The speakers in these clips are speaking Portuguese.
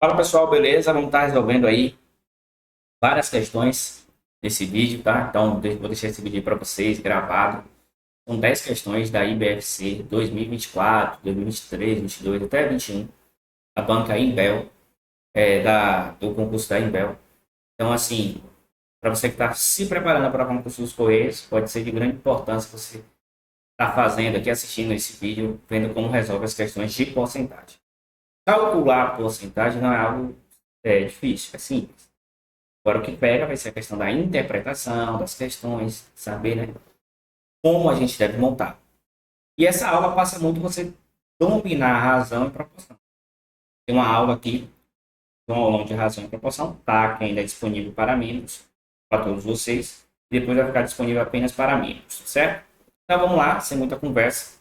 Fala pessoal, beleza? Vamos estar resolvendo aí várias questões nesse vídeo, tá? Então, vou deixar esse vídeo para vocês gravado. São 10 questões da IBFC 2024, 2023, 2022 até 2021, a banca Imbel, do concurso da Imbel. Então, assim, para você que está se preparando para o concurso dos Correios, pode ser de grande importância você estar fazendo aqui, assistindo esse vídeo, vendo como resolve as questões de porcentagem. Calcular a porcentagem não é algo difícil, é simples. Agora, o que pega vai ser a questão da interpretação das questões, saber, né, como a gente deve montar. E essa aula passa muito você dominar a razão e proporção. Tem uma aula aqui, um aulão de razão e proporção, tá? Que ainda é disponível para membros, para todos vocês. E depois vai ficar disponível apenas para membros, certo? Então vamos lá, sem muita conversa.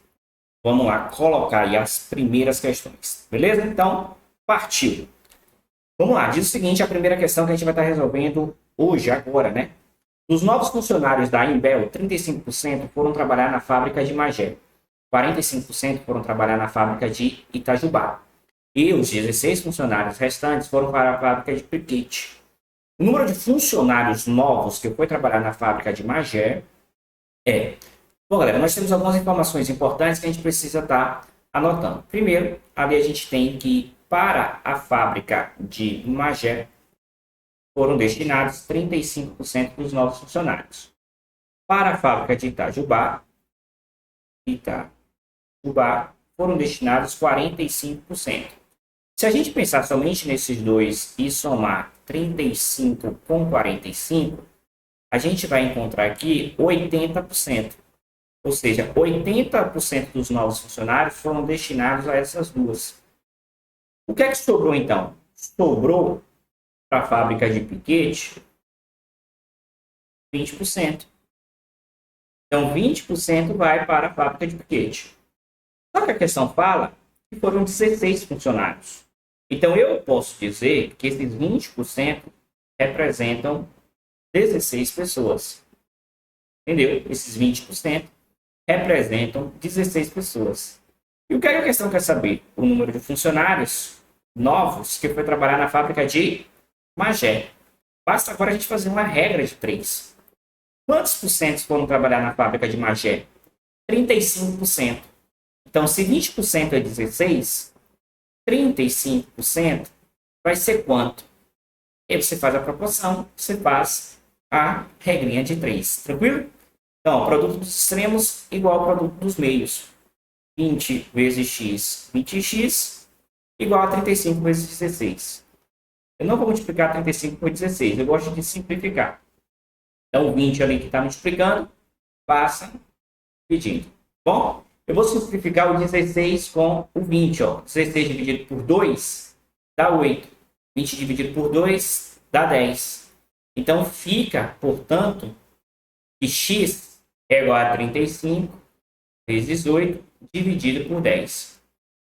Vamos lá colocar aí as primeiras questões, beleza? Então, partiu! Vamos lá, diz o seguinte, a primeira questão que a gente vai estar resolvendo hoje, agora, né? Dos novos funcionários da Imbel, 35% foram trabalhar na fábrica de Magé, 45% foram trabalhar na fábrica de Itajubá. E os 16 funcionários restantes foram para a fábrica de Piquete. O número de funcionários novos que foi trabalhar na fábrica de Magé é... Bom, galera, nós temos algumas informações importantes que a gente precisa estar anotando. Primeiro, ali a gente tem que para a fábrica de Magé foram destinados 35% dos novos funcionários. Para a fábrica de Itajubá foram destinados 45%. Se a gente pensar somente nesses dois e somar 35 com 45, a gente vai encontrar aqui 80%. Ou seja, 80% dos novos funcionários foram destinados a essas duas. O que é que sobrou, então? Sobrou para a fábrica de Piquete 20%. Então, 20% vai para a fábrica de Piquete. Só que a questão fala que foram 16 funcionários. Então, eu posso dizer que esses 20% representam 16 pessoas. Entendeu? Esses 20% representam 16 pessoas. E o que a questão quer saber? O número de funcionários novos que foi trabalhar na fábrica de Magé. Basta agora a gente fazer uma regra de 3. Quantos por cento foram trabalhar na fábrica de Magé? 35%. Então, se 20% é 16, 35% vai ser quanto? E aí você faz a proporção, você faz a regrinha de 3. Tranquilo? Então, produto dos extremos igual ao produto dos meios. 20 vezes x, 20x, igual a 35 vezes 16. Eu não vou multiplicar 35 por 16, eu gosto de simplificar. Então, o 20 ali que está multiplicando, passa dividindo. Bom, eu vou simplificar o 16 com o 20. Ó. 16 dividido por 2 dá 8. 20 dividido por 2 dá 10. Então, fica, portanto, que x é igual a 35 vezes 8 dividido por 10.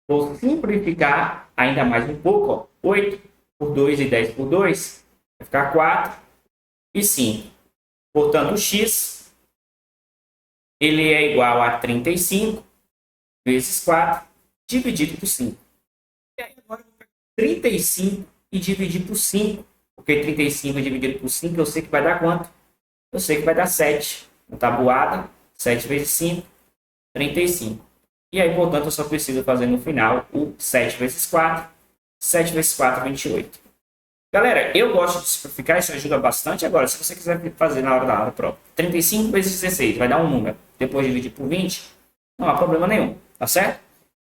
Vou simplificar ainda mais um pouco. Ó. 8 por 2 e 10 por 2 vai ficar 4 e 5. Portanto, o x ele é igual a 35 vezes 4 dividido por 5. E aí agora eu vou pegar 35 e dividir por 5. Porque 35 dividido por 5 eu sei que vai dar quanto? Eu sei que vai dar 7. Na tabuada, 7 vezes 5, 35. E aí, portanto, eu só preciso fazer no final o 7 vezes 4. 7 vezes 4, 28. Galera, eu gosto de simplificar, isso ajuda bastante. Agora, se você quiser fazer na hora da aula própria, 35 vezes 16, vai dar um número. Depois dividir por 20, não há problema nenhum, tá certo?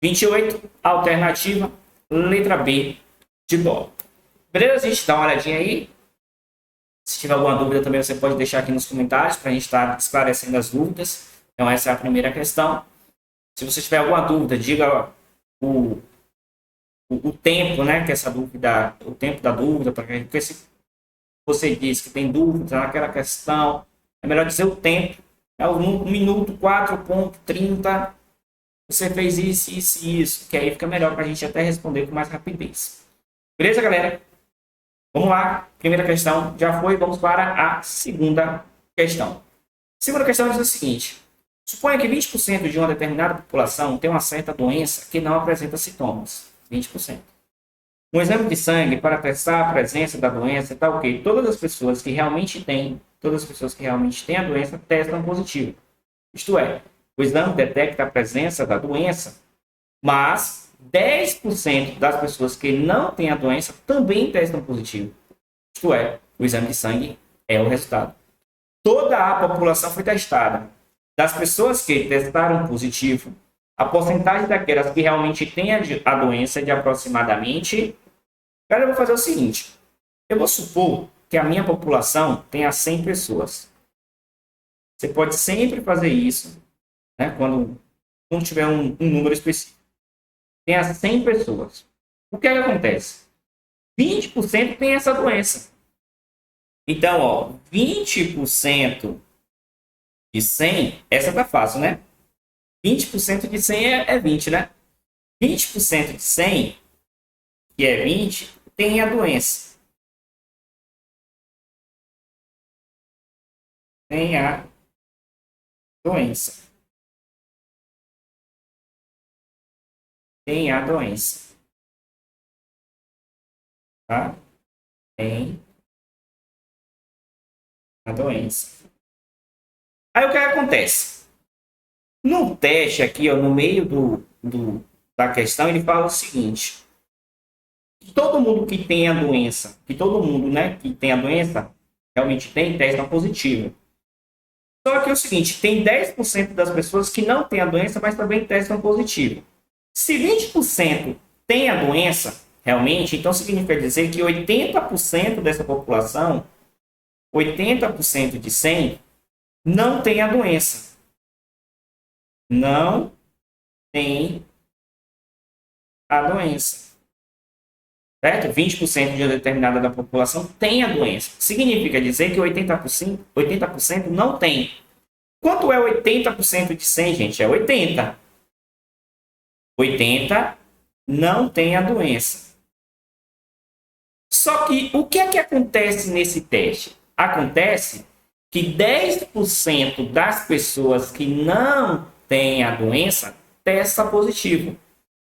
28, alternativa, letra B de bola. Beleza, gente? Dá uma olhadinha aí. Se tiver alguma dúvida também, você pode deixar aqui nos comentários para a gente estar esclarecendo as dúvidas. Então, essa é a primeira questão. Se você tiver alguma dúvida, diga o tempo, né, que essa dúvida, o tempo da dúvida, porque se você diz que tem dúvida naquela questão, é melhor dizer o tempo. É um minuto 4.30, você fez isso, isso e isso, que aí fica melhor para a gente até responder com mais rapidez. Beleza, galera? Vamos lá, primeira questão já foi, vamos para a segunda questão. A segunda questão diz o seguinte: suponha que 20% de uma determinada população tem uma certa doença que não apresenta sintomas. 20%. Um exame de sangue para testar a presença da doença está ok. Todas as pessoas que realmente têm a doença testam positivo. Isto é, o exame detecta a presença da doença, mas 10% das pessoas que não têm a doença também testam positivo. Isto é, o exame de sangue é o resultado. Toda a população foi testada. Das pessoas que testaram positivo, a porcentagem daquelas que realmente têm a doença é de aproximadamente... Cara, eu vou fazer o seguinte. Eu vou supor que a minha população tenha 100 pessoas. Você pode sempre fazer isso, né, quando tiver um número específico. Tenha 100 pessoas. O que acontece? 20% tem essa doença. Então, ó, 20% de 100, essa tá fácil, né? 20% de 100 é 20, né? 20% de 100, que é 20, tem a doença. Tem a doença. Tem a doença. Tá? Tem a doença. Aí o que acontece? No teste aqui, ó, no meio da questão, ele fala o seguinte: que todo mundo que tem a doença, que todo mundo, né, que tem a doença, realmente tem, testa positivo. Só que é o seguinte, tem 10% das pessoas que não têm a doença, mas também testam positivo. Se 20% tem a doença, realmente, então significa dizer que 80% dessa população, 80% de 100, não tem a doença. Não tem a doença. Certo? 20% de uma determinada da população tem a doença. Significa dizer que 80% não tem. Quanto é 80% de 100, gente? É 80. 80 não tem a doença. Só que o que é que acontece nesse teste? Acontece que 10% das pessoas que não têm a doença testa positivo.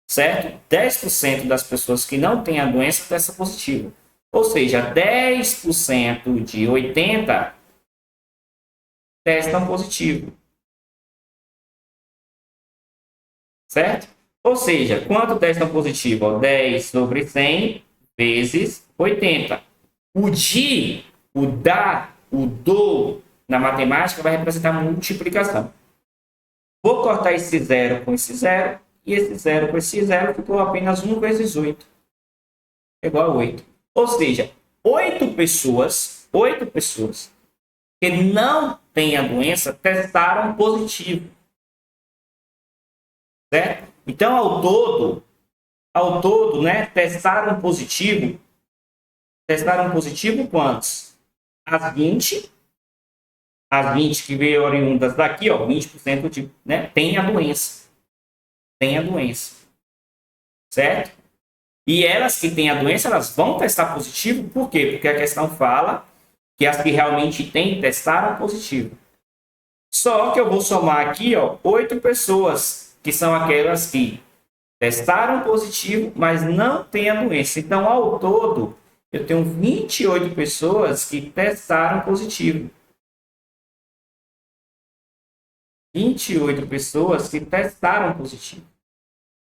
Certo? 10% das pessoas que não têm a doença testa positivo. Ou seja, 10% de 80 testam positivo. Certo? Ou seja, quanto testam positivo? 10 sobre 100 vezes 80. O de, o da, o do, na matemática vai representar multiplicação. Vou cortar esse zero com esse zero. E esse zero com esse zero ficou apenas 1 vezes 8. Igual a 8. Ou seja, 8 pessoas que não têm a doença testaram positivo. Certo? Então, ao todo, né, testaram positivo quantos? As 20 que veio oriundas daqui, ó, 20% de, né, tem a doença. Tem a doença. Certo? E elas que têm a doença, elas vão testar positivo, por quê? Porque a questão fala que as que realmente têm, testaram positivo. Só que eu vou somar aqui, ó, 8 pessoas, que são aquelas que testaram positivo, mas não têm a doença. Então, ao todo, eu tenho 28 pessoas que testaram positivo. 28 pessoas que testaram positivo.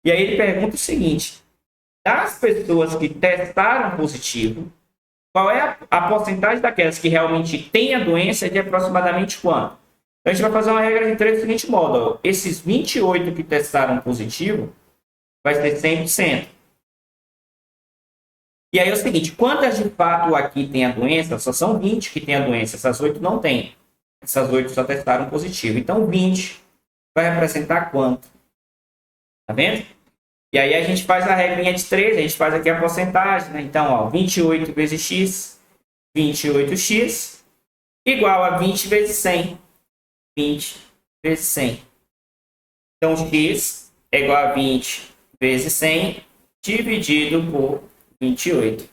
E aí ele pergunta o seguinte: das pessoas que testaram positivo, qual é a porcentagem daquelas que realmente têm a doença de aproximadamente quanto? Então, a gente vai fazer uma regra de 3 do seguinte modo: ó, esses 28 que testaram positivo vai ser 100%. E aí é o seguinte, quantas de fato aqui tem a doença? Só são 20 que tem a doença, essas 8 não tem. Essas 8 só testaram positivo. Então, 20 vai representar quanto? Tá vendo? E aí a gente faz a regrinha de 3, a gente faz aqui a porcentagem, né? Então, ó, 28 vezes x, 28x, igual a 20 vezes 100. 20 vezes 100. Então, x é igual a 20 vezes 100, dividido por 28.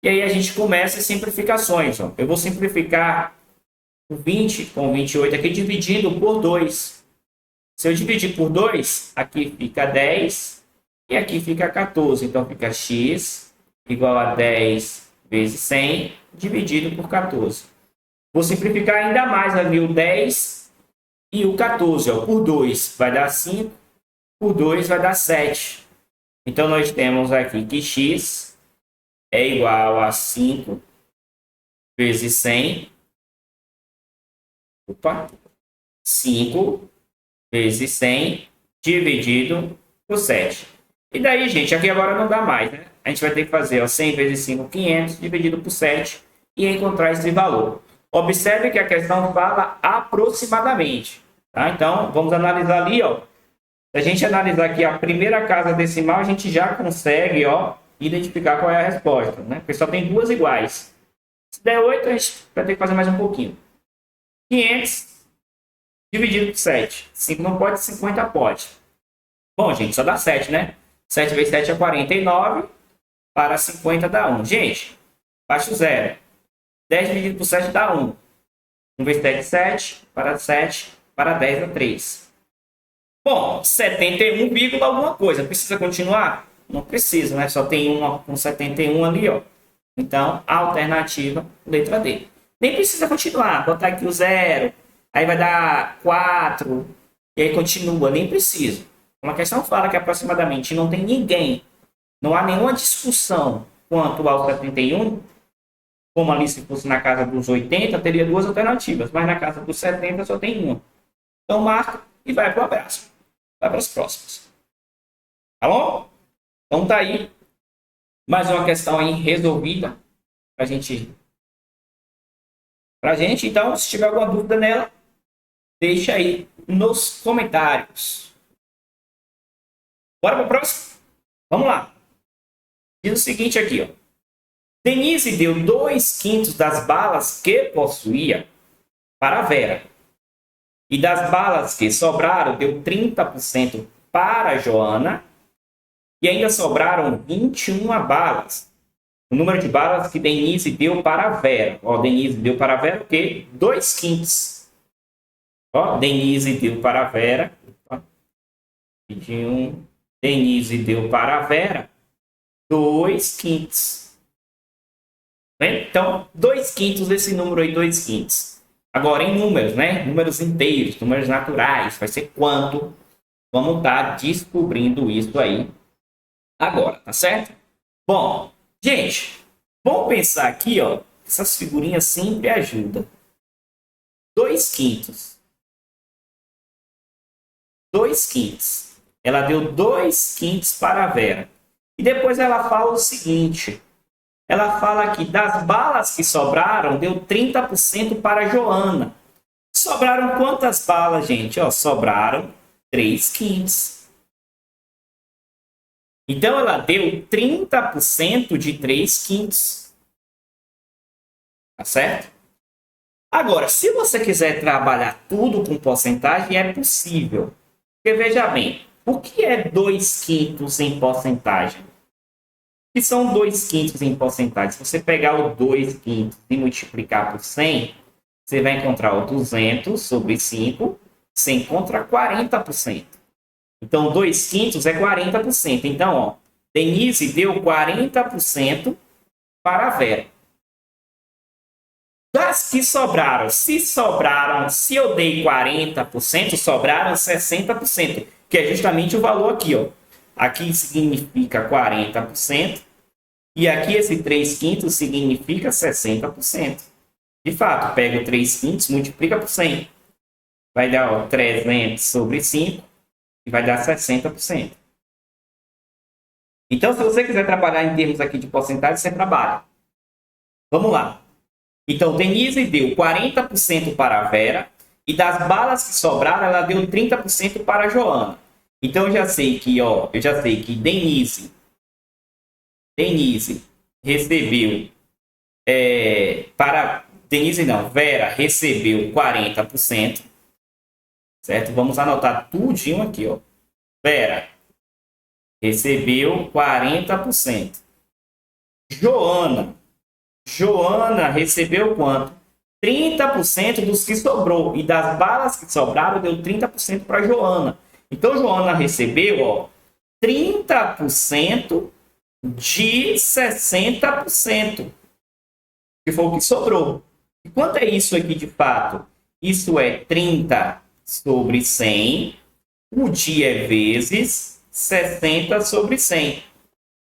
E aí a gente começa as simplificações. Ó. Eu vou simplificar o 20 com 28 aqui, dividido por 2. Se eu dividir por 2, aqui fica 10 e aqui fica 14. Então, fica x igual a 10 vezes 100 dividido por 14. Vou simplificar ainda mais ali o 10 e o 14. Ó. Por 2 vai dar 5, por 2 vai dar 7. Então, nós temos aqui que x é igual a 5 vezes 100. 5 vezes 100 dividido por 7. E daí, gente, aqui agora não dá mais, né? A gente vai ter que fazer ó, 100 vezes 5, 500, dividido por 7 e encontrar esse valor. Observe que a questão fala aproximadamente. Tá? Então, vamos analisar ali. Ó. Se a gente analisar aqui a primeira casa decimal, a gente já consegue ó, identificar qual é a resposta. Né? Porque só tem duas iguais. Se der 8, a gente vai ter que fazer mais um pouquinho. 500 dividido por 7. 5 não pode, 50 pode. Bom, gente, só dá 7, né? 7 vezes 7 é 49. Para 50 dá 1. Gente, baixo zero. 10 dividido por 7 dá 1. 1 vezes 7 é 7. Para 7. Para 10 é 3. Bom, 71, alguma coisa. Precisa continuar? Não precisa, né? Só tem uma com 71 ali, ó. Então, a alternativa, letra D. Nem precisa continuar. Botar aqui o 0. Aí vai dar 4. E aí continua. Nem precisa. Uma questão fala que aproximadamente não tem ninguém. Não há nenhuma discussão quanto ao 71. Como ali se fosse na casa dos 80, teria duas alternativas. Mas na casa dos 70 só tem uma. Então, marca e vai para o abraço. Vai para as próximas. Tá bom? Então, tá aí. Mais uma questão aí resolvida. Pra gente. Então, se tiver alguma dúvida nela, deixa aí nos comentários. Bora para o próximo? Vamos lá. Diz o seguinte aqui, ó. Denise deu 2/5 das balas que possuía para a Vera. E das balas que sobraram, deu 30% para a Joana. E ainda sobraram 21 balas. O número de balas que Denise deu para a Vera. Ó, Denise deu para a Vera o quê? 2/5. Ó, Denise deu para a Vera. 21. Denise deu para a Vera 2/5. Então, 2/5 desse número aí, 2/5. Agora, em números, né? Números inteiros, números naturais. Vai ser quanto? Vamos estar descobrindo isso aí agora, tá certo? Bom, gente, vamos pensar aqui, ó. Essas figurinhas sempre ajudam. 2/5. 2/5. Ela deu 2/5 para a Vera. E depois ela fala o seguinte. Ela fala que das balas que sobraram, deu 30% para a Joana. Sobraram quantas balas, gente? Ó, sobraram 3/5. Então, ela deu 30% de 3/5. Tá certo? Agora, se você quiser trabalhar tudo com porcentagem, é possível. Porque, veja bem, o que é 2/5 em porcentagem? O que são 2/5 em porcentagem? Se você pegar o 2/5 e multiplicar por 100, você vai encontrar o 200 sobre 5, você encontra 40%. Então, 2/5 é 40%. Então, ó, Denise deu 40% para a Vera. Das que sobraram, se eu dei 40%, sobraram 60%, que é justamente o valor aqui, ó. Aqui significa 40%, e aqui esse 3/5 significa 60%. De fato, pega o 3/5, multiplica por 100. Vai dar ó, 300 sobre 5, e vai dar 60%. Então, se você quiser trabalhar em termos aqui de porcentagem, você trabalha. Vamos lá. Então, Denise deu 40% para a Vera, e das balas que sobraram, ela deu 30% para a Joana. Então, eu já sei que Denise recebeu, Vera recebeu 40%, certo? Vamos anotar tudinho aqui, ó. Vera recebeu 40%. Joana recebeu quanto? 30% dos que sobrou. E das balas que sobraram, deu 30% para Joana. Então, Joana recebeu ó, 30% de 60%, que foi o que sobrou. E quanto é isso aqui de fato? Isso é 30 sobre 100, o dia é vezes 60 sobre 100.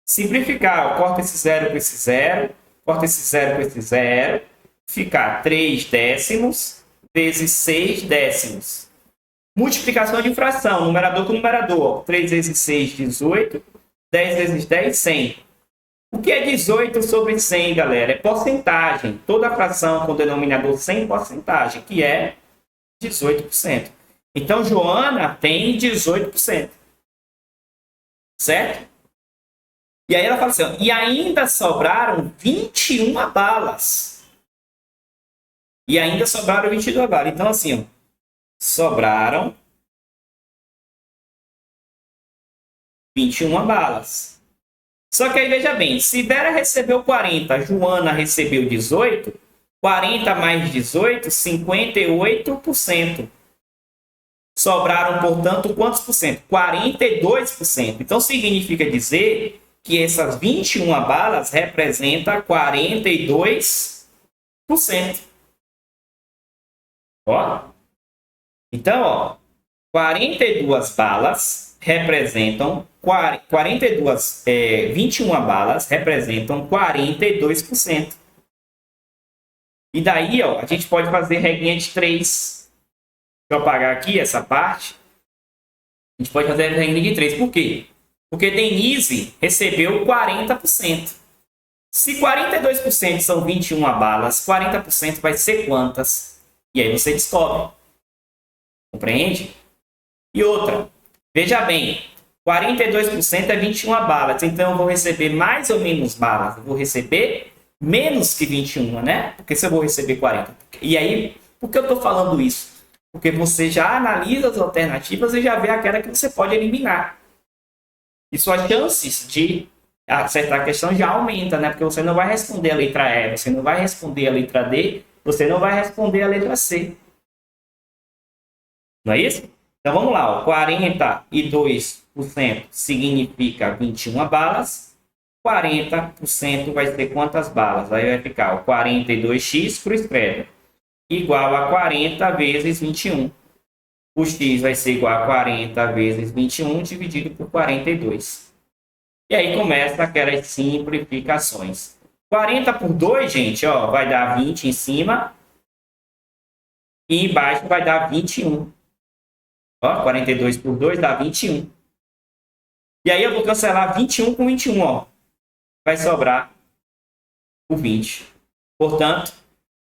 Simplificar, ó, corta esse zero com esse zero, corta esse zero com esse zero, ficar 3 décimos vezes 6 décimos. Multiplicação de fração, numerador com numerador. 3 vezes 6, 18. 10 vezes 10, 100. O que é 18 sobre 100, galera? É porcentagem. Toda fração com denominador 100 porcentagem, que é 18%. Então, Joana tem 18%. Certo? E aí ela fala assim, ó, e ainda sobraram 21 balas. E ainda sobraram 22 balas. Então, assim, ó, sobraram 21 balas. Só que aí, veja bem, se Vera recebeu 40, Joana recebeu 18, 40 mais 18, 58%. Sobraram, portanto, quantos por cento? 42%. Então, significa dizer que essas 21 balas representam 42%. Ó. Então, ó, 42 balas representam 21 balas representam 42%. E daí, ó, a gente pode fazer regrinha de 3. Deixa eu apagar aqui essa parte. A gente pode fazer regrinha de 3. Por quê? Porque Denise recebeu 40%. Se 42% são 21 balas, 40% vai ser quantas? E aí você descobre. Compreende? E outra, veja bem, 42% é 21 balas, então eu vou receber mais ou menos balas? Eu vou receber menos que 21, né? Porque se eu vou receber 40. E aí, por que eu estou falando isso? Porque você já analisa as alternativas e já vê aquela que você pode eliminar. E suas chances de acertar a questão já aumenta, né? Porque você não vai responder a letra E, você não vai responder a letra D, você não vai responder a letra C. Não é isso? Então vamos lá, ó. 42% significa 21 balas. 40% vai ser quantas balas? Aí vai ficar o 42x por escreve igual a 40 vezes 21. O x vai ser igual a 40 vezes 21 dividido por 42. E aí começa aquelas simplificações. 40 por 2, gente, ó, vai dar 20 em cima. E embaixo vai dar 21. Ó, 42 por 2 dá 21. E aí eu vou cancelar 21 com 21, ó. Vai sobrar o 20. Portanto,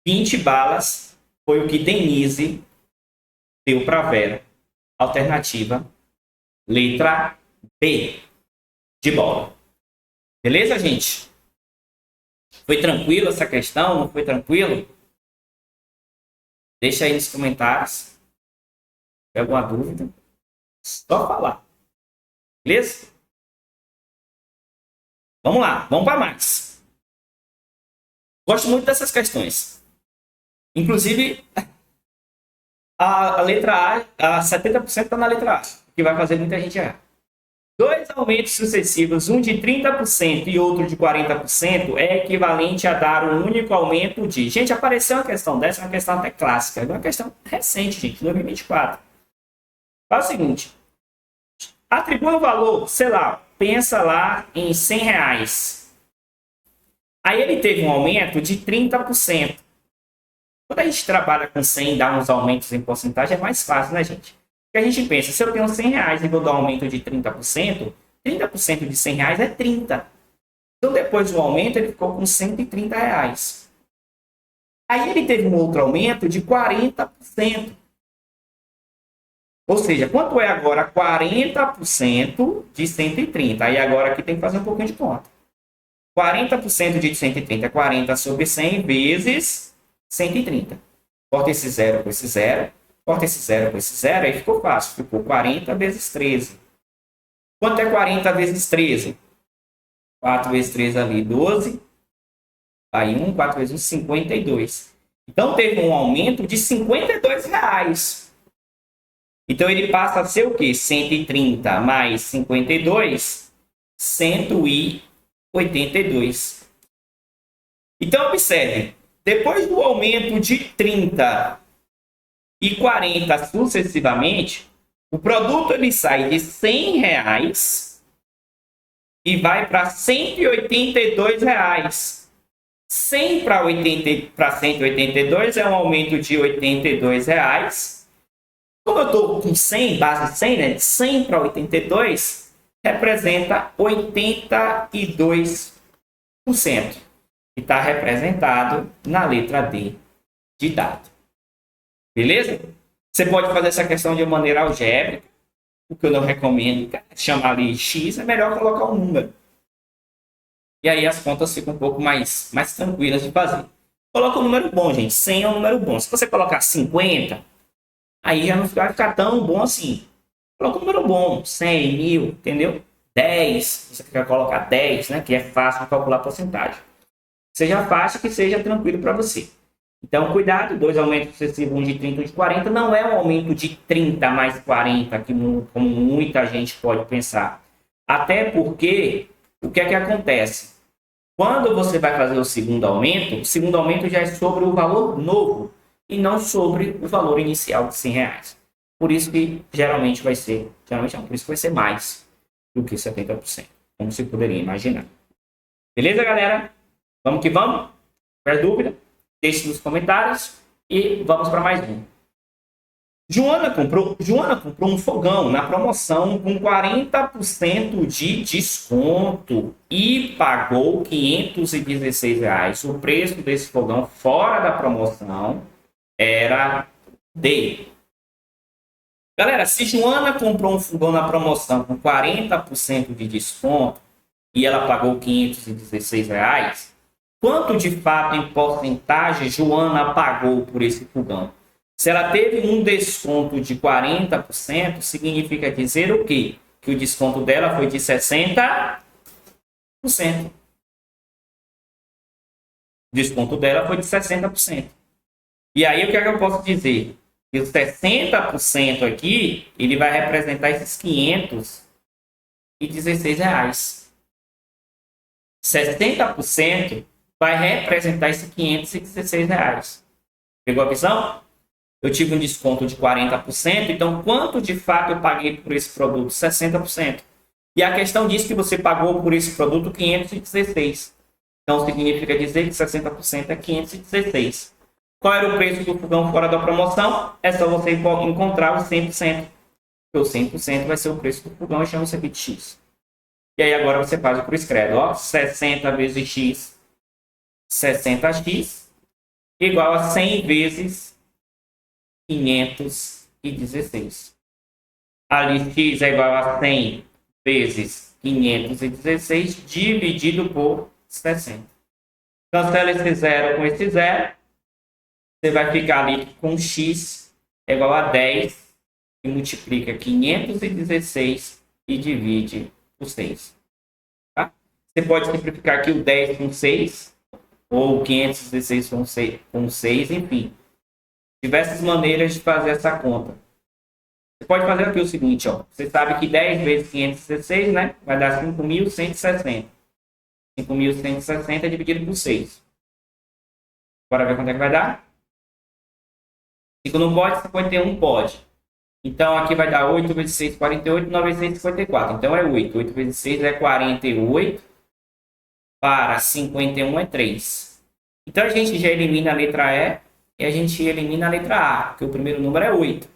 20 balas foi o que Denise deu para Vera. Alternativa, letra B. De bola. Beleza, gente? Foi tranquilo essa questão? Não foi tranquilo? Deixa aí nos comentários. Se tem alguma dúvida, só falar. Beleza? Vamos lá, vamos para mais. Gosto muito dessas questões. Inclusive, a letra A 70% está na letra A, que vai fazer muita gente errar. 2 aumentos sucessivos, um de 30% e outro de 40%, é equivalente a dar um único aumento de... Gente, apareceu uma questão dessa, uma questão até clássica, uma questão recente, gente, 2024. Faz o seguinte, atribui um valor, sei lá, pensa lá em 100 reais. Aí ele teve um aumento de 30%. Quando a gente trabalha com 100 e dá uns aumentos em porcentagem, é mais fácil, né, gente? Porque a gente pensa, se eu tenho 100 reais e vou dar um aumento de 30%, 30% de 100 reais é 30. Então, depois do aumento, ele ficou com 130 reais. Aí ele teve um outro aumento de 40%. Ou seja, quanto é agora 40% de 130? Aí agora aqui tem que fazer um pouquinho de conta. 40% de 130 é 40 sobre 100 vezes 130. Corta esse zero com esse zero. Corta esse zero com esse zero, aí ficou fácil. Ficou 40 vezes 13. Quanto é 40 vezes 13? 4 vezes 13 ali, 12. Aí 1, 4 vezes 1, 52. Então, teve um aumento de 52 reais. Então, ele passa a ser o quê? 130 mais 52, 140. 82. Então, observe, depois do aumento de 30 e 40 sucessivamente, o produto ele sai de R$100 e vai para R$182. 100 para 182 é um aumento de R$82. Como eu estou com 100, base 100, né? 100 para 82 representa 82%. Que está representado na letra D de dado. Beleza? Você pode fazer essa questão de maneira algébrica. O que eu não recomendo é chamar ali X, é melhor colocar um número. E aí as contas ficam um pouco mais tranquilas de fazer. Coloca um número bom, gente. 100 é um número bom. Se você colocar 50, aí já não vai ficar tão bom assim. Coloca um número bom. 100, 1000, entendeu? 10. Você quer colocar 10, né? Que é fácil de calcular a porcentagem. Seja fácil, que seja tranquilo para você. Então, cuidado. 2 aumentos sucessivos, um de 30 e um de 40. Não é um aumento de 30 mais 40, como muita gente pode pensar. Até porque, o que é que acontece? Quando você vai fazer o segundo aumento já é sobre o valor novo e não sobre o valor inicial de R$100. Por isso que geralmente vai ser, por isso que vai ser mais do que 70%, como você poderia imaginar. Beleza, galera? Vamos que vamos? Qualquer dúvida? Deixe nos comentários e vamos para mais um. Joana comprou um fogão na promoção com 40% de desconto e pagou R$516. O preço desse fogão fora da promoção era D. Galera, se Joana comprou um fogão na promoção com 40% de desconto e ela pagou R$516, quanto de fato em porcentagem Joana pagou por esse fogão? Se ela teve um desconto de 40%, significa dizer o quê? Que o desconto dela foi de 60%. O desconto dela foi de 60%. E aí, o que é que eu posso dizer? Que os 60% aqui, ele vai representar esses R$516. 60% vai representar esses R$516. Pegou a visão? Eu tive um desconto de 40%, então quanto de fato eu paguei por esse produto? 60%. E a questão diz que você pagou por esse produto 516. Então significa dizer que 60% é 516. Qual era o preço do fogão fora da promoção? É só você encontrar o 100%. Porque o 100% vai ser o preço do fogão e chama-se de X. E aí agora você faz o cruz credo. Ó, 60 vezes X, 60x, igual a 100 vezes 516. Ali x é igual a 100 vezes 516 dividido por 60. Cancela esse zero com esse zero. Você vai ficar ali com x é igual a 10 e multiplica 516 e divide por 6. Tá? Você pode simplificar aqui o 10 com 6 ou 516 com 6, enfim. Diversas maneiras de fazer essa conta. Você pode fazer aqui o seguinte, ó. Você sabe que 10 vezes 516, né? Vai dar 5.160. 5.160 dividido por 6. Bora ver quanto é que vai dar? 5 não pode, 51 pode. Então, aqui vai dar 8 vezes 6, 48, 9 vezes 6, 54. Então, é 8. 8 vezes 6 é 48. Para 51 é 3. Então, a gente já elimina a letra E e a gente elimina a letra A, porque o primeiro número é 8.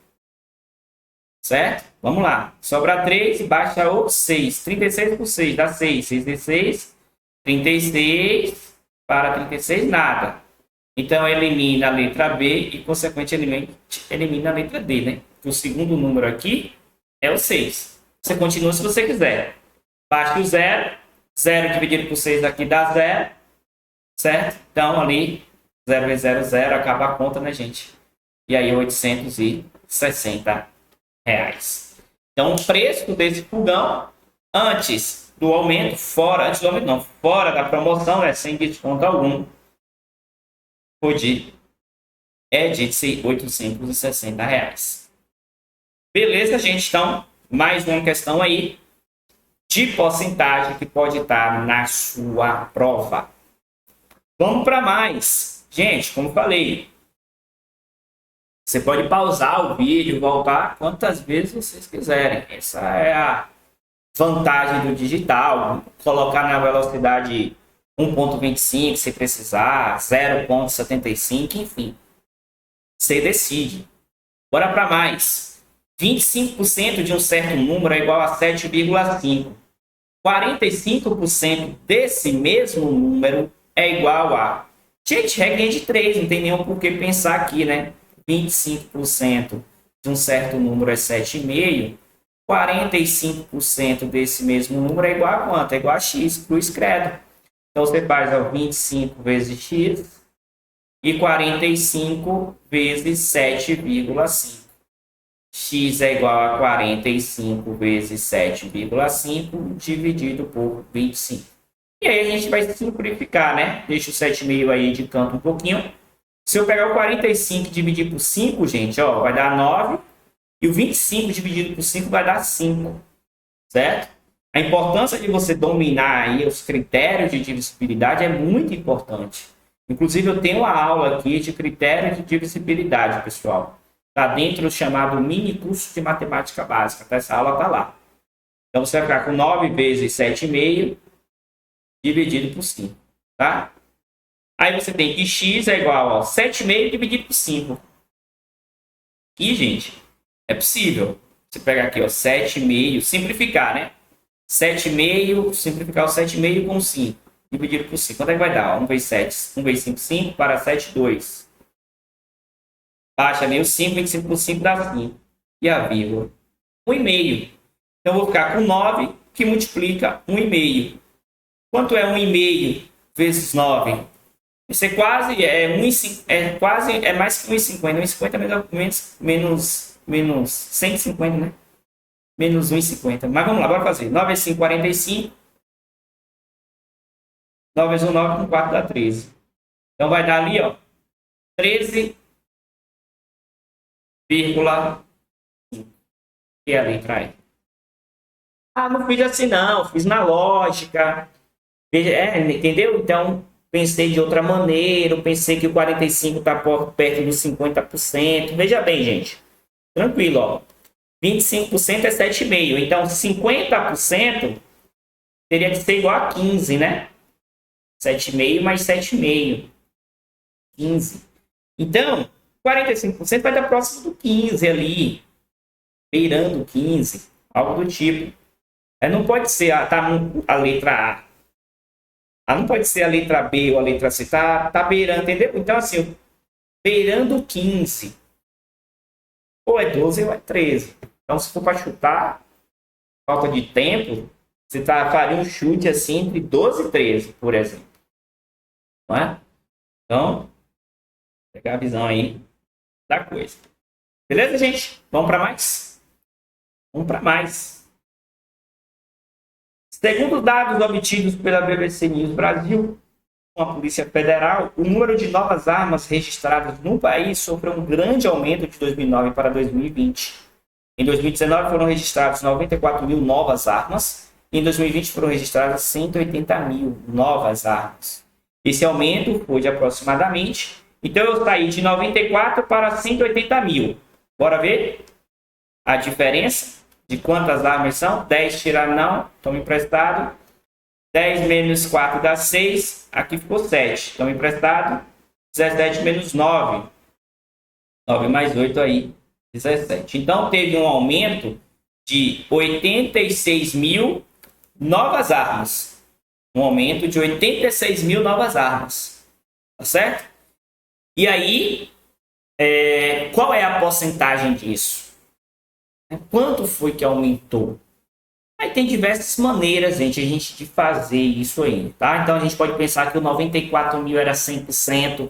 Certo? Vamos lá. Sobra 3 e baixa o 6. 36 por 6 dá 6. 6 vezes 6, 36. Para 36, nada. Então, elimina a letra B e, consequentemente, elimina a letra D, né? O segundo número aqui é o 6. Você continua se você quiser. Baixa o 0. 0 dividido por 6 aqui dá 0. Certo? Então, ali, 0 vezes 0, 0. Acaba a conta, né, gente? E aí, 860 reais. Então, o preço desse fogão, antes do aumento, fora da promoção, sem desconto algum, é de 860 reais. Beleza, gente? Então, mais uma questão aí. de porcentagem que pode estar na sua prova. Vamos para mais. Gente, como falei, você pode pausar o vídeo, voltar quantas vezes vocês quiserem. Essa é a vantagem do digital. Colocar na velocidade 1.25 se precisar, 0.75, enfim. Você decide. Bora para mais. 25% de um certo número é igual a 7,5. 45% desse mesmo número é igual a... Gente, regra de 3, não tem nenhum por que pensar aqui, né? 25% de um certo número é 7,5. 45% desse mesmo número é igual a quanto? É igual a x, cruz credo. Então, você faz 25 vezes x e 45 vezes 7,5. X é igual a 45 vezes 7,5 dividido por 25. E aí a gente vai simplificar, né? Deixa o 7,5 aí de canto um pouquinho. Se eu pegar o 45 e dividir por 5, gente, ó, vai dar 9. E o 25 dividido por 5 vai dar 5. Certo? A importância de você dominar aí os critérios de divisibilidade é muito importante. Inclusive, eu tenho uma aula aqui de critérios de divisibilidade, pessoal. Está dentro do chamado mini curso de matemática básica. Tá? Essa aula está lá. Então, você vai ficar com 9 vezes 7,5 dividido por 5. Tá? Aí você tem que x é igual a 7,5 dividido por 5. E, gente, é possível. Você pegar aqui, ó, 7,5, simplificar, né? 7,5, simplificar o 7,5 com 5. Dividido por 5. Quanto é que vai dar? 1 vezes 7. 1 vezes 5, 5. Para 7, 2. Baixa ali o 5, 25 por 5 dá 5. E a vírgula? 1,5. Então, eu vou ficar com 9, que multiplica 1,5. Quanto é 1,5 vezes 9? Isso é quase, é mais que 1,50. 1,50 menos 150, né? Menos 1,50. Mas vamos lá, bora fazer. 9 vezes 5, 45. 9 vezes 1, 9, com 4 dá 13. Então, vai dar ali, ó, 13,5. E a letra E. Ah, não fiz assim não, fiz na lógica. Entendeu? Então, pensei de outra maneira, pensei que o 45 está perto dos 50%. Veja bem, gente. Tranquilo, ó. 25% é 7,5. Então, 50% teria que ser igual a 15, né? 7,5 mais 7,5. 15. Então, 45% vai dar próximo do 15 ali. Beirando 15. Algo do tipo. Não pode ser a letra A. Não pode ser a letra B ou a letra C. Tá beirando, entendeu? Então, assim, beirando 15. Ou é 12 ou é 13. Então, se for para chutar, falta de tempo, você faria um chute assim entre 12 e 13, por exemplo. Não é? Então, pegar a visão aí da coisa. Beleza, gente? Vamos para mais? Vamos para mais. Segundo dados obtidos pela BBC News Brasil, com a Polícia Federal, o número de novas armas registradas no país sofreu um grande aumento de 2009 para 2020. Em 2019 foram registradas 94 mil novas armas, e em 2020 foram registradas 180 mil novas armas. Esse aumento foi de aproximadamente, então eu saí de 94 para 180 mil. Bora ver a diferença de quantas armas são? 10 tiraram não, toma emprestado. 10 menos 4 dá 6, aqui ficou 7, toma emprestado. 17 menos 9, 9 mais 8 aí, 17. Então, teve um aumento de 86 mil novas armas. Um aumento de 86 mil novas armas. Tá certo? E aí, qual é a porcentagem disso? Quanto foi que aumentou? Aí tem diversas maneiras, gente, de fazer isso aí, tá? Então, a gente pode pensar que o 94 mil era 100%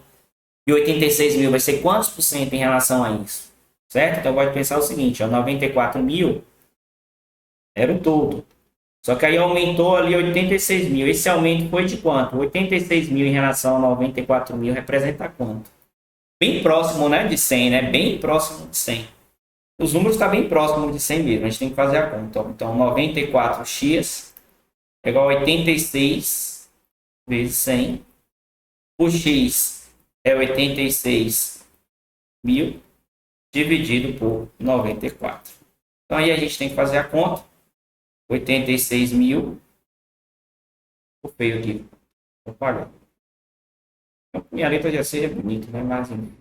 e 86 mil vai ser quantos por cento em relação a isso? Certo? Então, pode pensar o seguinte, ó, 94 mil era o todo. Só que aí aumentou ali 86 mil. Esse aumento foi de quanto? 86 mil em relação a 94 mil representa quanto? Bem próximo, né, de 100, né? Bem próximo de 100. Os números estão bem próximos de 100 mesmo. A gente tem que fazer a conta. Então, 94x é igual a 86 vezes 100. O x é 86.000 dividido por 94. Então aí a gente tem que fazer a conta. 86.000. Ficou feio aqui. Vou pagar. Minha letra já seria bonita, né? Mas vamos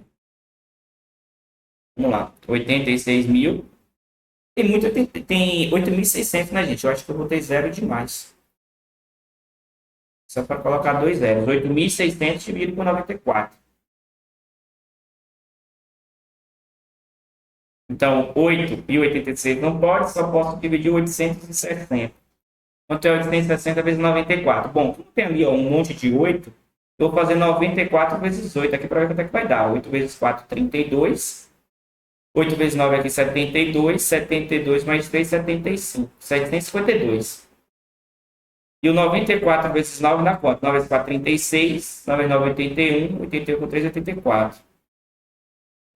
lá. 86.000. Tem 8.600, né, gente? Eu acho que eu botei zero demais. Só para colocar dois zeros. 8.600 dividido por 94. Então, 8.086 não pode, só posso dividir 860. Quanto é 860 vezes 94? Bom, como tem ali ó, um monte de 8, eu vou fazer 94 vezes 8 aqui para ver quanto é que vai dar. 8 vezes 4, 32. 8 vezes 9 aqui, 72. 72 mais 3, 75. 752. E o 94 vezes 9 dá quanto? 9 vezes 4, 36. 9 vezes 9, 81. 81 com 3, 84.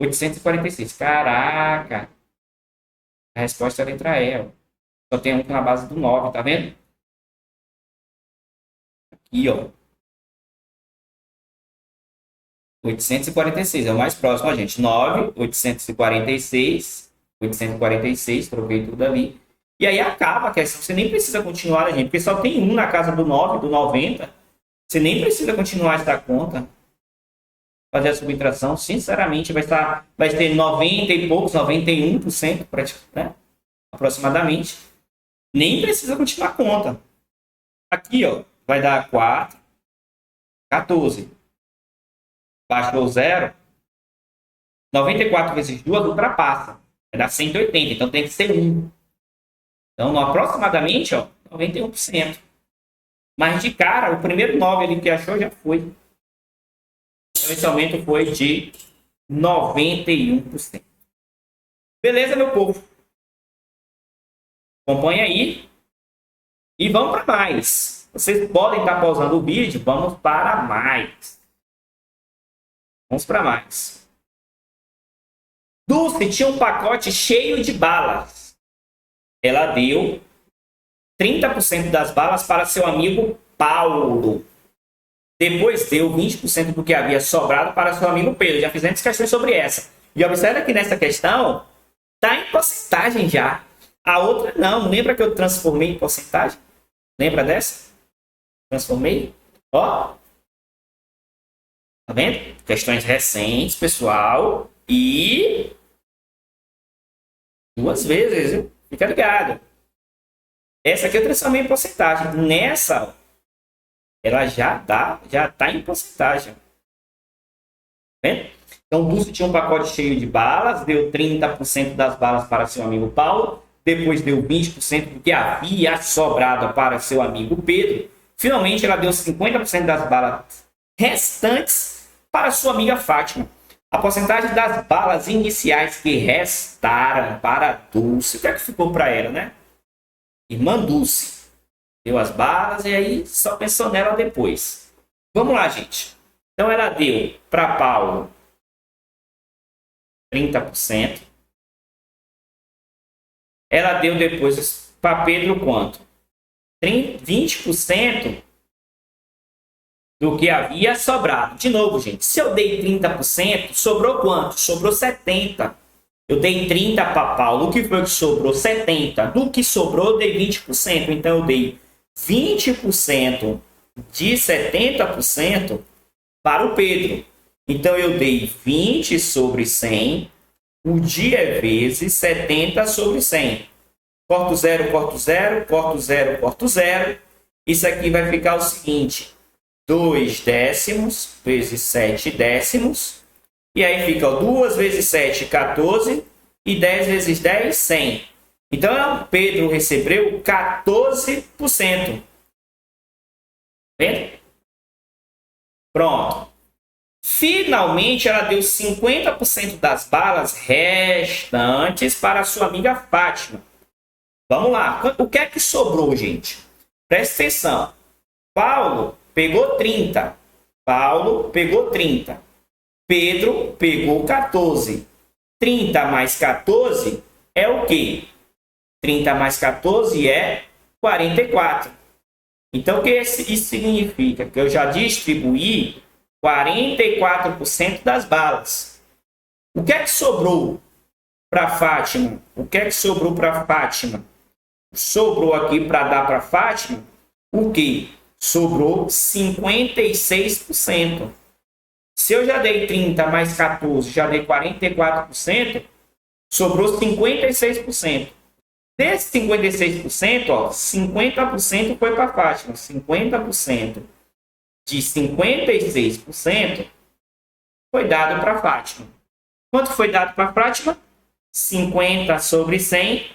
846. Caraca! A resposta é a letra E. Ó. Só tem um na base do 9, tá vendo? Aqui, ó. 846 é o mais próximo, a gente. 9, 846. 846, troquei tudo ali. E aí acaba a questão. Você nem precisa continuar, gente, porque só tem um na casa do 9, do 90. Você nem precisa continuar essa conta. Fazer a subtração, sinceramente, vai ter 90 e poucos, 91%, né? Aproximadamente. Nem precisa continuar a conta. Aqui, ó, vai dar 4, 14. Baixou 0. 94 vezes 2 ultrapassa. Vai dar 180, então tem que ser 1. Então, aproximadamente, ó, 91%. Mas de cara, o primeiro 9 ali que achou já foi. Então, esse aumento foi de 91%. Beleza, meu povo? Acompanha aí. E vamos para mais. Vocês podem estar pausando o vídeo. Vamos para mais. Vamos para mais. Dulce tinha um pacote cheio de balas. Ela deu 30% das balas para seu amigo Paulo. Depois deu 20% do que havia sobrado para seu amigo Pedro. Já fizemos questões sobre essa. E observa que nessa questão está em porcentagem já. A outra não. Lembra que eu transformei em porcentagem? Lembra dessa? Transformei. Ó. Tá vendo? Questões recentes, pessoal. E 2 vezes, viu? Fica ligado. Essa aqui eu transformei em porcentagem. Nessa, ela já tá em porcentagem. Tá vendo? Então, o Dulce tinha um pacote cheio de balas, deu 30% das balas para seu amigo Paulo, depois deu 20% do que havia sobrado para seu amigo Pedro. Finalmente, ela deu 50% das balas restantes para sua amiga Fátima. A porcentagem das balas iniciais que restaram para Dulce. O que é que ficou para ela, né? Irmã Dulce. Deu as balas e aí só pensou nela depois. Vamos lá, gente. Então, ela deu para Paulo 30%. Ela deu depois para Pedro quanto? 20% do que havia sobrado. De novo, gente, se eu dei 30%, sobrou quanto? Sobrou 70%. Eu dei 30% para Paulo, o que foi que sobrou? 70%. Do que sobrou, eu dei 20%. Então, eu dei 20% de 70% para o Pedro. Então, eu dei 20 sobre 100. O dia é vezes 70 sobre 100. Corto 0, corto 0, corto 0, corto 0. Isso aqui vai ficar o seguinte. 2 décimos vezes 7 décimos. E aí fica 2 vezes 7, 14. E 10 vezes 10, 100. Então, Pedro recebeu 14%. Vendo? Pronto. Finalmente, ela deu 50% das balas restantes para sua amiga Fátima. Vamos lá. O que é que sobrou, gente? Presta atenção. Paulo pegou 30. Paulo pegou 30. Pedro pegou 14. 30 mais 14 é o quê? 30 mais 14 é 44. Então, o que isso significa? Que eu já distribuí 44% das balas. O que é que sobrou para Fátima? O que é que sobrou para Fátima? Sobrou aqui para dar para Fátima o quê? Sobrou 56%. Se eu já dei 30 mais 14, já dei 44%, sobrou 56%. Desse 56%, ó, 50% foi para Fátima. 50% de 56% foi dado para Fátima. Quanto foi dado para Fátima? 50 sobre 100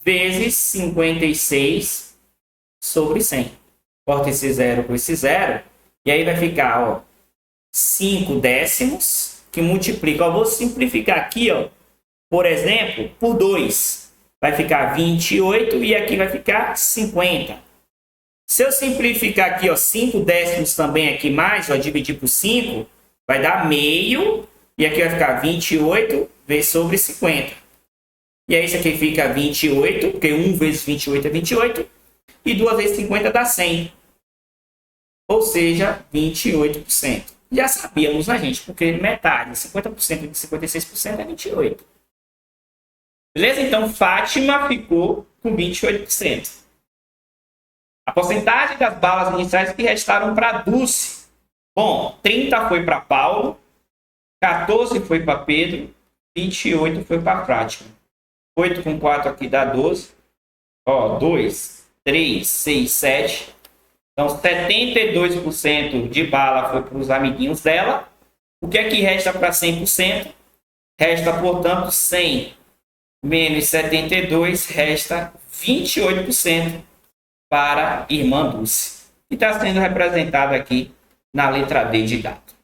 vezes 56 sobre 100. Corta esse zero com esse zero. E aí vai ficar, ó, 5 décimos que multiplica. Eu vou simplificar aqui, ó, por exemplo, por 2. Vai ficar 28 e aqui vai ficar 50. Se eu simplificar aqui, ó, 5 décimos também aqui mais, ó, dividir por 5, vai dar meio. E aqui vai ficar 28 vezes sobre 50. E aí isso aqui fica 28, porque 1 vezes 28 é 28. E 2 vezes 50 dá 100. Ou seja, 28%. Já sabíamos, né, gente? Porque metade, 50% de 56% é 28%. Beleza? Então, Fátima ficou com 28%. A porcentagem das balas iniciais que restaram para Dulce. Bom, 30 foi para Paulo, 14 foi para Pedro, 28 foi para Fátima. 8 com 4 aqui dá 12. Ó, 2, 3, 6, 7. Então, 72% de bala foi para os amiguinhos dela. O que é que resta para 100%? Resta, portanto, 100 menos 72, resta 28% para irmã Dulce. Que está sendo representado aqui na letra D de dado.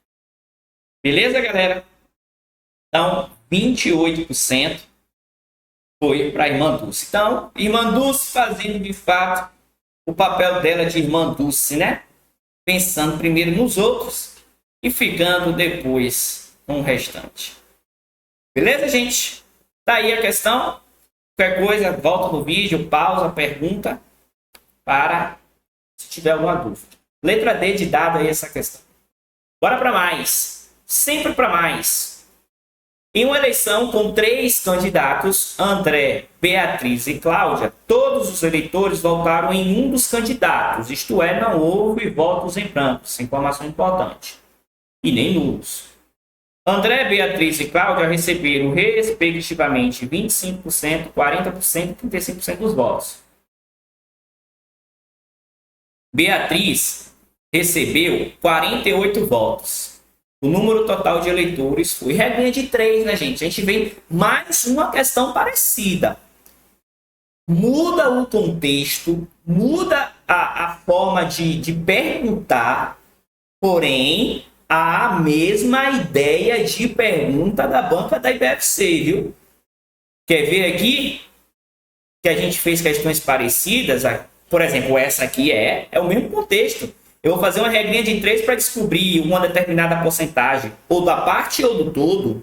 Beleza, galera? Então, 28% foi para a irmã Dulce. Então, irmã Dulce fazendo de fato o papel dela de irmã Dulce, né? Pensando primeiro nos outros e ficando depois com o restante. Beleza, gente? Tá aí a questão. Qualquer coisa, volta no vídeo, pausa, pergunta para se tiver alguma dúvida. Letra D de dado aí essa questão. Bora para mais. Sempre para mais. Em uma eleição com 3 candidatos, André, Beatriz e Cláudia, todos os eleitores votaram em um dos candidatos, isto é, não houve votos em branco, essa informação importante, e nem nulos. André, Beatriz e Cláudia receberam, respectivamente, 25%, 40% e 35% dos votos. Beatriz recebeu 48 votos. O número total de eleitores foi regrinha de 3, né, gente? A gente vê mais uma questão parecida. Muda o contexto, muda a forma de perguntar, porém, a mesma ideia de pergunta da banca da IBFC, viu? Quer ver aqui que a gente fez questões parecidas? Por exemplo, essa aqui é o mesmo contexto. Eu vou fazer uma regrinha de 3 para descobrir uma determinada porcentagem, ou da parte ou do todo.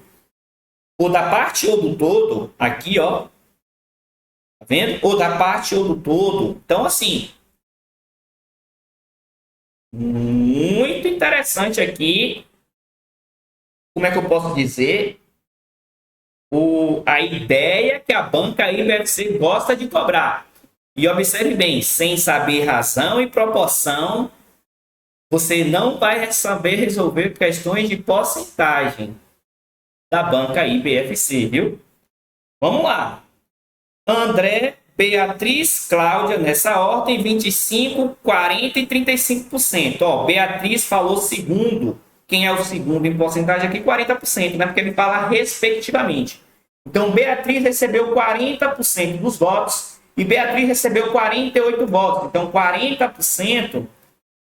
Ou da parte ou do todo, aqui, ó. Tá vendo? Ou da parte ou do todo. Então, assim, muito interessante aqui. Como é que eu posso dizer? A ideia que a banca IBFC gosta de cobrar. E observe bem, sem saber razão e proporção, você não vai saber resolver questões de porcentagem da banca IBFC, viu? Vamos lá. André, Beatriz, Cláudia, nessa ordem, 25%, 40% e 35%. Ó, Beatriz falou segundo. Quem é o segundo em porcentagem aqui? 40%, né? Porque ele fala respectivamente. Então, Beatriz recebeu 40% dos votos e Beatriz recebeu 48 votos. Então, 40%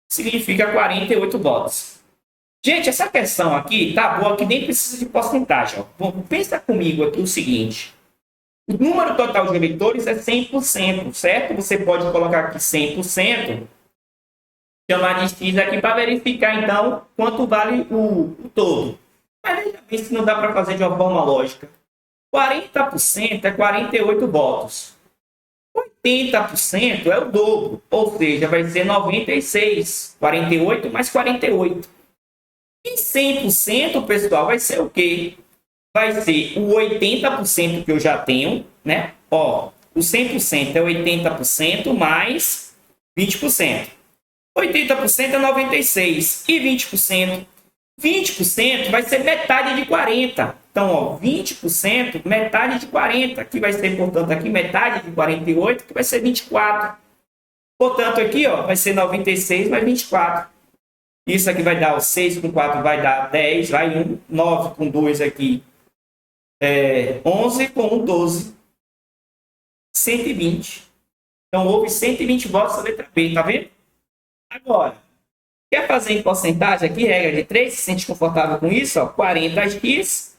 significa 48 votos. Gente, essa questão aqui tá boa, que nem precisa de porcentagem. Ó. Pensa comigo aqui o seguinte. O número total de eleitores é 100%, certo? Você pode colocar aqui 100%, chamar de X aqui para verificar, então, quanto vale o todo. Mas veja bem se não dá para fazer de uma forma lógica. 40% é 48 votos. 80% é o dobro, ou seja, vai ser 96. 48 mais 48. E 100%, pessoal, vai ser o quê? Vai ser o 80% que eu já tenho, né? Ó, o 100% é 80% mais 20%. 80% é 96. E 20%? 20% vai ser metade de 40. Então, ó, 20%, metade de 40, que vai ser, portanto, aqui metade de 48, que vai ser 24. Portanto, aqui, ó, vai ser 96 mais 24. Isso aqui vai dar, ó, 6 com 4 vai dar 10, vai 1, 9 com 2 aqui, 11 com 1, 12. 120. Então, houve 120 votos na letra B, tá vendo? Agora, quer fazer em porcentagem aqui, regra de 3, se sente confortável com isso? Ó, 40x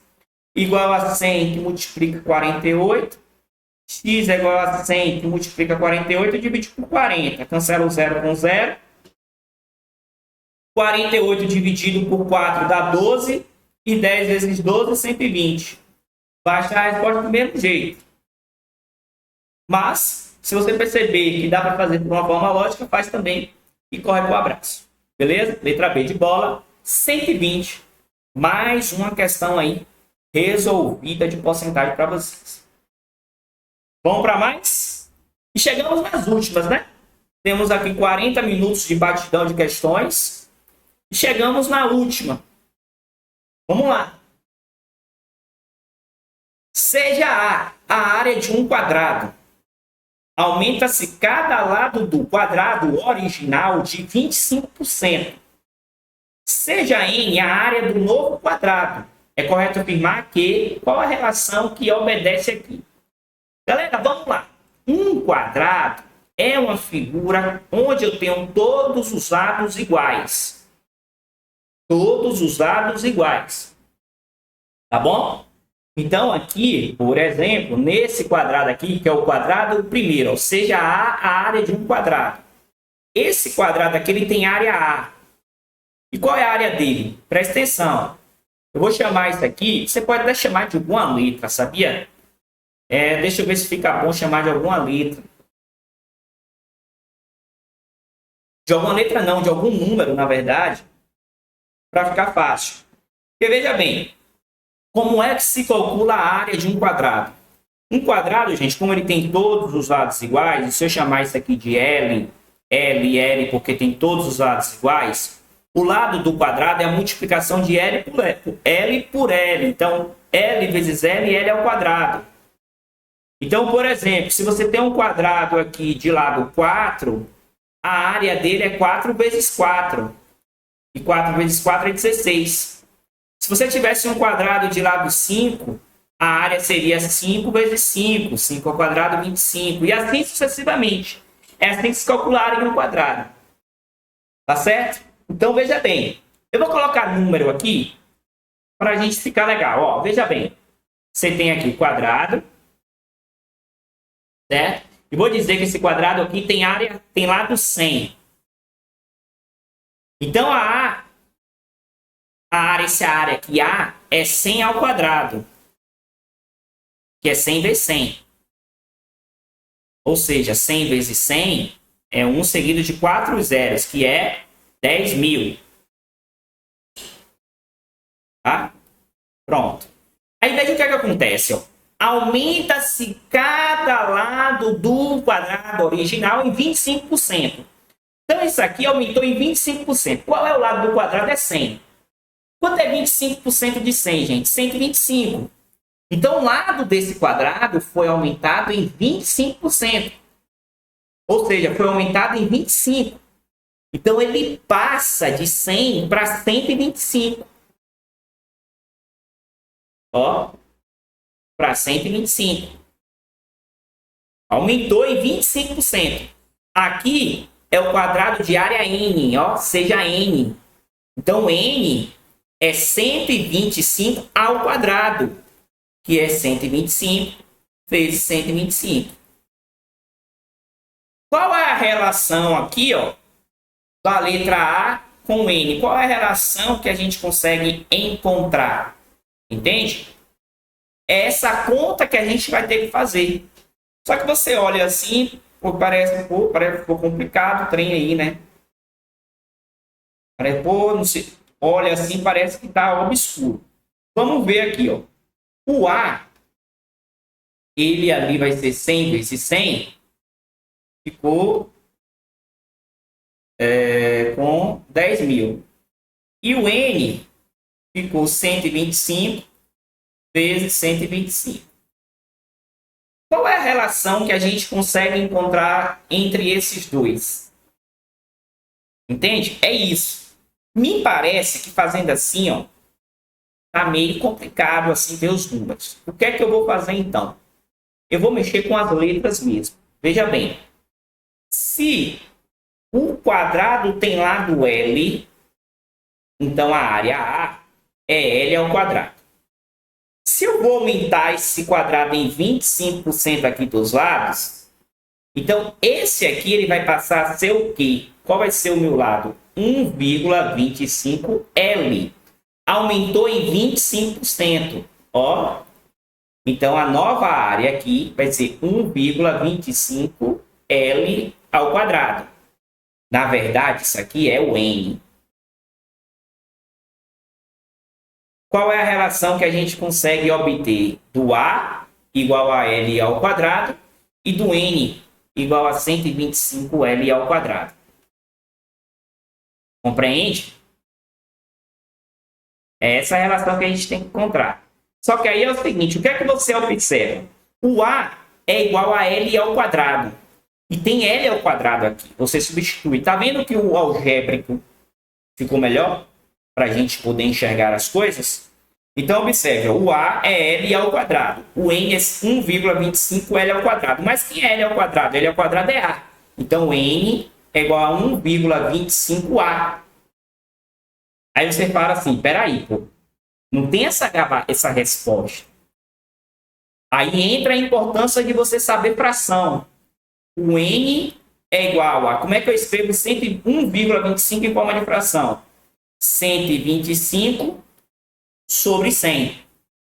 igual a 100 que multiplica 48. X é igual a 100 que multiplica 48 dividido por 40. Cancela o 0 com 0. 48 dividido por 4 dá 12. E 10 vezes 12, 120. Vai achar a resposta do mesmo jeito. Mas, se você perceber que dá para fazer de uma forma lógica, faz também e corre para o abraço. Beleza? Letra B de bola, 120. Mais uma questão aí resolvida de porcentagem para vocês. Vamos para mais? E chegamos nas últimas, né? Temos aqui 40 minutos de batidão de questões. E chegamos na última. Vamos lá. Seja a área de um quadrado. Aumenta-se cada lado do quadrado original de 25%. Seja N a área do novo quadrado. É correto afirmar que... Qual a relação que obedece aqui? Galera, vamos lá. Um quadrado é uma figura onde eu tenho todos os lados iguais. Todos os lados iguais. Tá bom? Então, aqui, por exemplo, nesse quadrado aqui, que é o quadrado primeiro, ou seja, a área de um quadrado. Esse quadrado aqui, ele tem área A. E qual é a área dele? Presta atenção. Eu vou chamar isso aqui, você pode até chamar de alguma letra, sabia? Deixa eu ver se fica bom chamar de alguma letra. De alguma letra não, de algum número, na verdade, para ficar fácil. Porque veja bem, como é que se calcula a área de um quadrado? Um quadrado, gente, como ele tem todos os lados iguais, e se eu chamar isso aqui de L, L, L, porque tem todos os lados iguais, o lado do quadrado é a multiplicação de L por L. Então, L vezes L, L ao quadrado. Então, por exemplo, se você tem um quadrado aqui de lado 4, a área dele é 4 vezes 4. E 4 vezes 4 é 16. Se você tivesse um quadrado de lado 5, a área seria 5 vezes 5. 5 ao quadrado, 25. E assim sucessivamente. É assim que se calcular em um quadrado. Tá certo? Então, veja bem. Eu vou colocar número aqui para a gente ficar legal. Ó, veja bem. Você tem aqui o quadrado. Certo? E vou dizer que esse quadrado aqui tem lado 100. Então, essa área aqui, A, é 100 ao quadrado. Que é 100 vezes 100. Ou seja, 100 vezes 100 é 1 seguido de 4 zeros, que é 10.000. Tá? Pronto. Aí veja o que acontece, ó. Aumenta-se cada lado do quadrado original em 25%. Então, isso aqui aumentou em 25%. Qual é o lado do quadrado? É 100. Quanto é 25% de 100, gente? 125. Então, o lado desse quadrado foi aumentado em 25%. Ou seja, foi aumentado em 25. Então, ele passa de 100 para 125. Ó. Para 125. Aumentou em 25%. Aqui é o quadrado de área N, ó, seja N. Então, N é 125 ao quadrado, que é 125 vezes 125. Qual é a relação aqui, ó, da letra A com N? Qual é a relação que a gente consegue encontrar? Entende? É essa conta que a gente vai ter que fazer. Só que você olha assim, parece que ficou complicado o trem aí, né? Parece, pô, não sei, olha assim, parece que tá obscuro. Vamos ver aqui, ó. O A, ele ali vai ser 100 vezes 100, ficou com 10 mil. E o N ficou 125 vezes 125. Qual é a relação que a gente consegue encontrar entre esses dois? Entende? É isso. Me parece que fazendo assim, ó, tá meio complicado assim ver os números. O que é que eu vou fazer então? Eu vou mexer com as letras mesmo. Veja bem, se o quadrado tem lado L, então a área A é L ao quadrado. Se eu vou aumentar esse quadrado em 25% aqui dos lados, então esse aqui ele vai passar a ser o quê? Qual vai ser o meu lado? 1,25L. Aumentou em 25%. Ó. Então a nova área aqui vai ser 1,25L ao quadrado. Na verdade, isso aqui é o N. Qual é a relação que a gente consegue obter do A igual a L ao quadrado e do N igual a 125L ao quadrado? Compreende? É essa a relação que a gente tem que encontrar. Só que aí é o seguinte, o que é que você observa? O A é igual a L ao quadrado. E tem L ao quadrado aqui. Você substitui. Tá vendo que o algébrico ficou melhor? Para a gente poder enxergar as coisas? Então, observe, o A é L ao quadrado. O N é 1,25L ao quadrado. Mas quem é L ao quadrado? L ao quadrado é A. Então, N é igual a 1,25A. Aí você fala assim, peraí, pô, não tem essa resposta. Aí entra a importância de você saber fração. O N é igual a... Como é que eu escrevo 1,25 em forma de fração? 125 sobre 100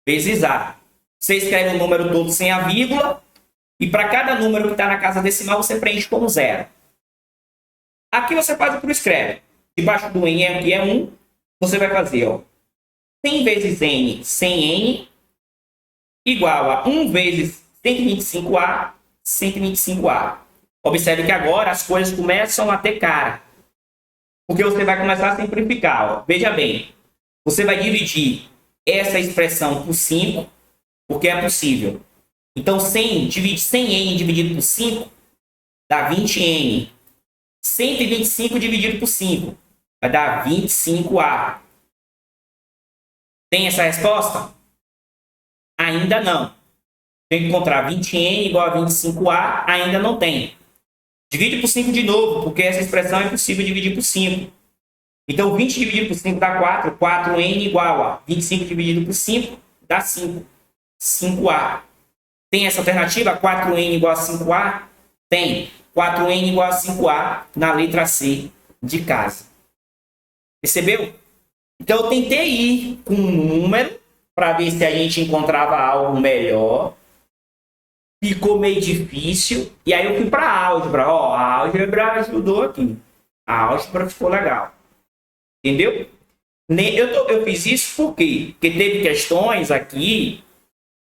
vezes A. Você escreve o número todo sem a vírgula e para cada número que está na casa decimal você preenche como zero. Aqui você faz o que escreve. Debaixo do N aqui é 1. Você vai fazer, ó, 100 vezes N sem N igual a 1 vezes 125A, 125A. Observe que agora as coisas começam a ter cara. Porque você vai começar a simplificar. Ó. Veja bem, você vai dividir essa expressão por 5, porque é possível. Então, 100 100N dividido por 5 dá 20N. 125 dividido por 5 vai dar 25A. Tem essa resposta? Ainda não. Tem que encontrar 20N igual a 25A, ainda não tem. Divide por 5 de novo, porque essa expressão é possível dividir por 5. Então, 20 dividido por 5 dá 4. 4N igual a 25 dividido por 5 dá 5. 5A. Tem essa alternativa? 4N igual a 5A? Tem. 4N igual a 5A na letra C de casa. Percebeu? Então, eu tentei ir com um número para ver se a gente encontrava algo melhor. Ficou meio difícil. E aí eu fui para a álgebra. Ó, a álgebra ajudou aqui. A álgebra ficou legal. Entendeu? Eu fiz isso por quê? Porque teve questões aqui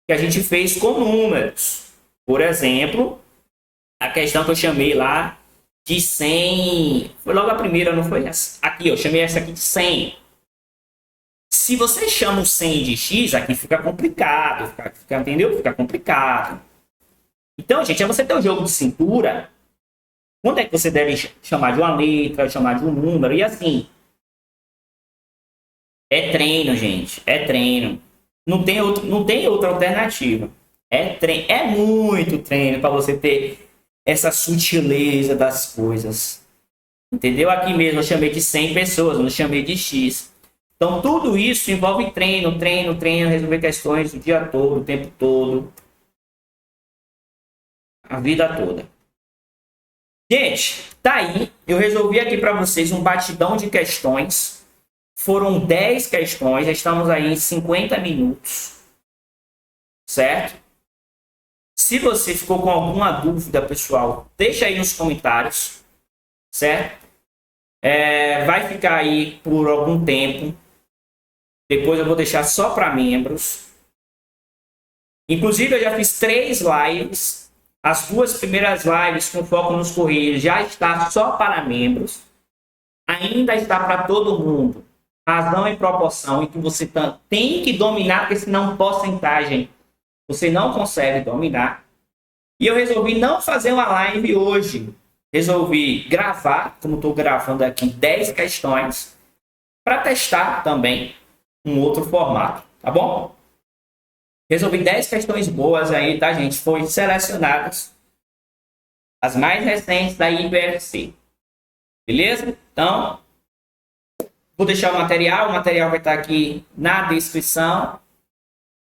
que a gente fez com números. Por exemplo, a questão que eu chamei lá de 100. Foi logo a primeira, não foi essa? Aqui, eu chamei essa aqui de 100. Se você chama o 100 de x, aqui fica complicado. Entendeu? Fica complicado. Então, gente, é você ter um jogo de cintura. Quando é que você deve chamar de uma letra, chamar de um número e assim. É treino, gente. É treino. Não tem outra alternativa. É muito treino para você ter essa sutileza das coisas. Entendeu? Aqui mesmo eu chamei de 100 pessoas, não chamei de X. Então tudo isso envolve treino, resolver questões o dia todo, o tempo todo. A vida toda. Gente, tá aí. Eu resolvi aqui para vocês um batidão de questões. Foram 10 questões, já estamos aí em 50 minutos. Certo? Se você ficou com alguma dúvida, pessoal, deixa aí nos comentários, certo? Vai ficar aí por algum tempo. Depois eu vou deixar só para membros. Inclusive, eu já fiz 3 lives. As 2 primeiras lives com foco nos Correios já está só para membros. Ainda está para todo mundo. Razão e proporção em que você tem que dominar, porque senão porcentagem você não consegue dominar. E eu resolvi não fazer uma live hoje. Resolvi gravar, como estou gravando aqui, 10 questões para testar também um outro formato, tá bom? Resolvi 10 questões boas aí, tá, gente? Foram selecionadas as mais recentes da IBFC. Beleza? Então, vou deixar o material vai estar aqui na descrição.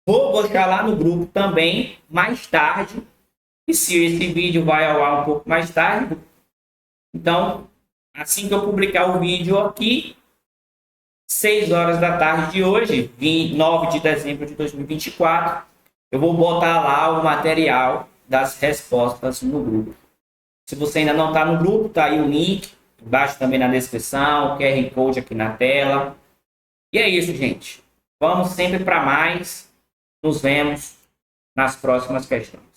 Vou deixar lá no grupo também, mais tarde. E se esse vídeo vai ao ar um pouco mais tarde, então, assim que eu publicar o vídeo aqui, 6 horas da tarde de hoje, 9 de dezembro de 2024, eu vou botar lá o material das respostas no grupo. Se você ainda não está no grupo, tá aí o link, embaixo também na descrição, o QR Code aqui na tela. E é isso, gente. Vamos sempre para mais. Nos vemos nas próximas questões.